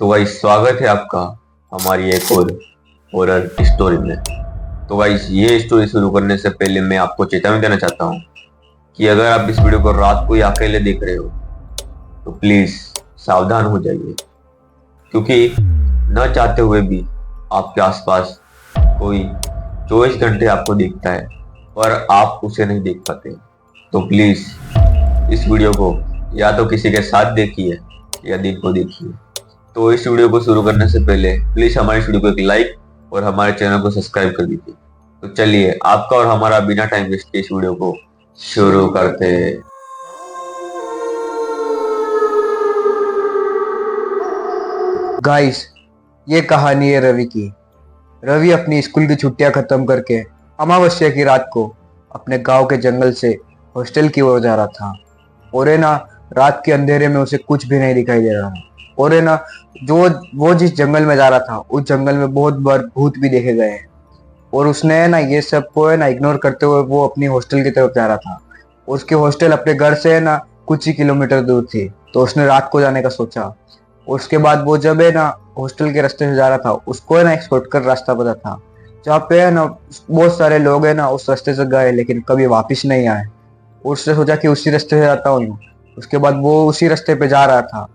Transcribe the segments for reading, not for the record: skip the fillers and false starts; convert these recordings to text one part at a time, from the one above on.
तो गाइस स्वागत है आपका हमारी एक और हॉरर स्टोरी में। तो गाइस ये स्टोरी शुरू करने से पहले मैं आपको चेतावनी देना चाहता हूँ कि अगर आप इस वीडियो को रात को ही अकेले देख रहे हो तो प्लीज सावधान हो जाइए, क्योंकि न चाहते हुए भी आपके आसपास कोई 24 घंटे आपको दिखता है पर आप उसे नहीं देख पाते। तो प्लीज इस वीडियो को या तो किसी के साथ देखिए या दिन को देखिए। तो इस वीडियो को शुरू करने से पहले प्लीज हमारे वीडियो को एक लाइक और हमारे चैनल को सब्सक्राइब कर दीजिए। तो चलिए आपका और हमारा बिना टाइम वेस्ट के इस वीडियो को शुरू करते हैं। गाइस, ये कहानी है रवि की। रवि अपनी स्कूल की छुट्टियां खत्म करके अमावस्या की रात को अपने गांव के जंगल से हॉस्टल की ओर जा रहा था। और है ना, रात के अंधेरे में उसे कुछ भी नहीं दिखाई दे रहा था। और है ना, जो वो जिस जंगल में जा रहा था उस जंगल में बहुत बार भूत भी देखे गए हैं। और उसने है ना ये सबको है ना इग्नोर करते हुए वो अपनी हॉस्टल की तरफ जा रहा था। उसकी हॉस्टल अपने घर से है ना कुछ ही किलोमीटर दूर थी, तो उसने रात को जाने का सोचा। उसके बाद वो जब है ना हॉस्टल के रास्ते से जा रहा था, उसको है ना एक शॉर्टकट रास्ता पता था जहाँ पे है ना बहुत सारे लोग है ना उस रास्ते से गए लेकिन कभी वापस नहीं आए। और उसने सोचा कि उसी रास्ते से जाता हूँ। उसके बाद वो उसी रास्ते पे जा रहा था।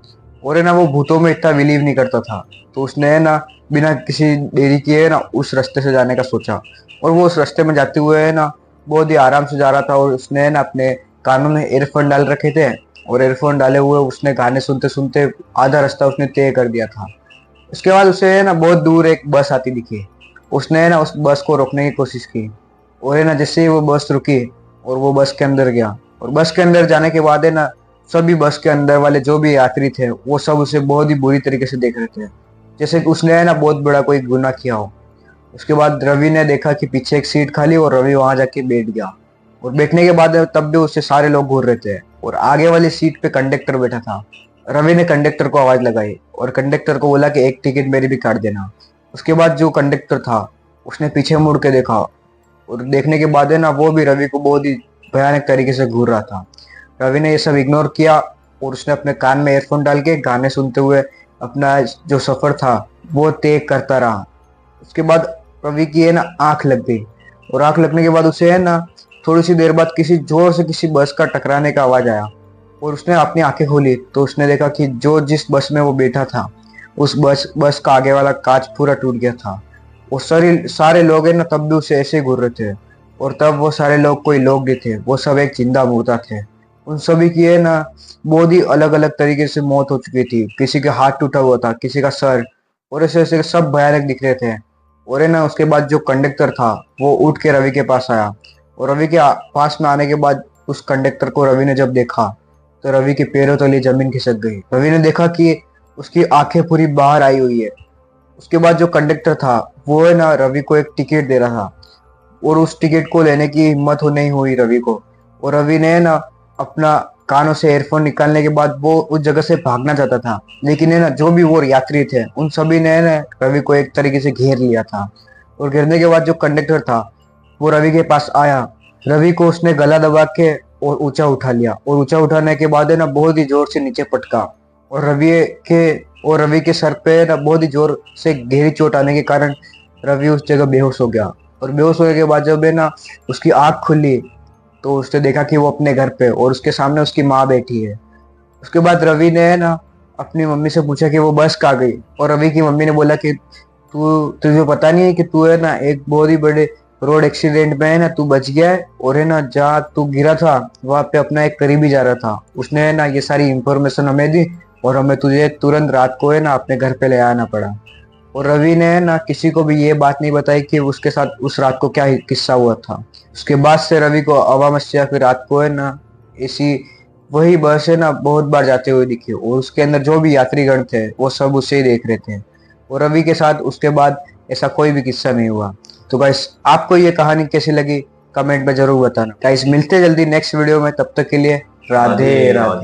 और है ना वो भूतों में इतना बिलीव नहीं करता था, तो उसने है ना बिना किसी देरी किए ना उस रास्ते से जाने का सोचा। और वो उस रास्ते में जाते हुए है ना बहुत ही आराम से जा रहा था। और उसने है ना अपने कानों में एयरफोन डाल रखे थे, और एयरफोन डाले हुए उसने गाने सुनते सुनते आधा रास्ता उसने तय कर दिया था। उसके बाद उसे है ना बहुत दूर एक बस आती दिखी। उसने है ना उस बस को रोकने की कोशिश की। और है ना जैसे ही वो बस रुकी और वो बस के अंदर गया, और बस के अंदर जाने के बाद है ना सभी बस के अंदर वाले जो भी यात्री थे वो सब उसे बहुत ही बुरी तरीके से देख रहे थे, जैसे कि उसने है ना बहुत बड़ा कोई गुनाह किया हो। उसके बाद रवि ने देखा कि पीछे एक सीट खाली, और रवि वहां जाके बैठ गया। और बैठने के बाद तब भी उससे सारे लोग घूर रहे थे, और आगे वाली सीट पे कंडक्टर बैठा था। रवि ने कंडक्टर को आवाज लगाई और कंडक्टर को बोला कि एक टिकट मेरी भी काट देना। उसके बाद जो कंडक्टर था उसने पीछे मुड़ के देखा, और देखने के बाद है ना वो भी रवि को बहुत ही भयानक तरीके से घूर रहा था। रवि ने ये सब इग्नोर किया और उसने अपने कान में एयरफोन डाल के गाने सुनते हुए अपना जो सफर था वो तय करता रहा। उसके बाद रवि की है ना आंख लग गई, और आंख लगने के बाद उसे है ना थोड़ी सी देर बाद किसी जोर से किसी बस का टकराने का आवाज आया। और उसने अपनी आंखें खोली तो उसने देखा कि जो जिस बस में वो बैठा था उस बस का आगे वाला कांच पूरा टूट गया था। वो सारे लोग है ना तब भी उसे ऐसे ही घूर रहे थे। और तब वो सारे लोग कोई लोग नहीं थे, वो सब एक जिंदा मुर्दा थे। उन सभी की है ना बहुत ही अलग अलग तरीके से मौत हो चुकी थी। किसी के हाथ टूटा हुआ था, किसी का सर, और ऐसे ऐसे सब भयानक दिख रहे थे। और है ना उसके बाद जो कंडक्टर था वो उठ के रवि के पास आया, और रवि के पास में आने के बाद उस कंडक्टर को रवि ने जब देखा तो रवि के पैरों तले जमीन खिसक गई। रवि ने देखा कि उसकी आंखें पूरी बाहर आई हुई है। उसके बाद जो कंडक्टर था वो है ना रवि को एक टिकट दे रहा था, और उस टिकट को लेने की हिम्मत हो नहीं हुई रवि को। और रवि ने ना अपना कानों से एयरफोन निकालने के बाद वो उस जगह से भागना चाहता था, लेकिन है ना जो भी वो यात्री थे उन सभी ने ना रवि को एक तरीके से घेर लिया था। और घेरने के बाद जो कंडक्टर था वो रवि के पास आया। रवि को उसने गला दबा के और ऊंचा उठा लिया, और ऊंचा उठाने के बाद है ना बहुत ही जोर से नीचे पटका। और रवि के सर पे ना बहुत ही जोर से गहरी चोट आने के कारण रवि उस जगह बेहोश हो गया। और बेहोश होने के बाद जब है ना उसकी आंख खुली तो उसने देखा कि वो अपने घर पे और उसके सामने उसकी माँ बैठी है। उसके बाद रवि ने है ना अपनी मम्मी से पूछा कि वो बस कहाँ गई। और रवि की मम्मी ने बोला कि तुझे पता नहीं है कि तू है ना एक बहुत ही बड़े रोड एक्सीडेंट में है ना तू बच गया है, और है ना जहाँ तू गिरा था वहां पे अपना एक करीबी जा रहा था। उसने है ना ये सारी इंफॉर्मेशन हमें दी, और हमें तुझे तुरंत रात को है ना अपने घर पे ले आना पड़ा। और रवि ने ना किसी को भी ये बात नहीं बताई कि उसके साथ उस रात को क्या किस्सा हुआ था। उसके बाद से रवि को अमावस्या की रात को है ना ऐसी वही बस है ना बहुत बार जाते हुए दिखी, और उसके अंदर जो भी यात्रीगण थे वो सब उसे ही देख रहे थे। और रवि के साथ उसके बाद ऐसा कोई भी किस्सा नहीं हुआ। तो गाइस, आपको ये कहानी कैसी लगी कमेंट में जरूर बताना। गाइस, मिलते जल्दी नेक्स्ट वीडियो में, तब तक के लिए राधे राधे राधे। राधे।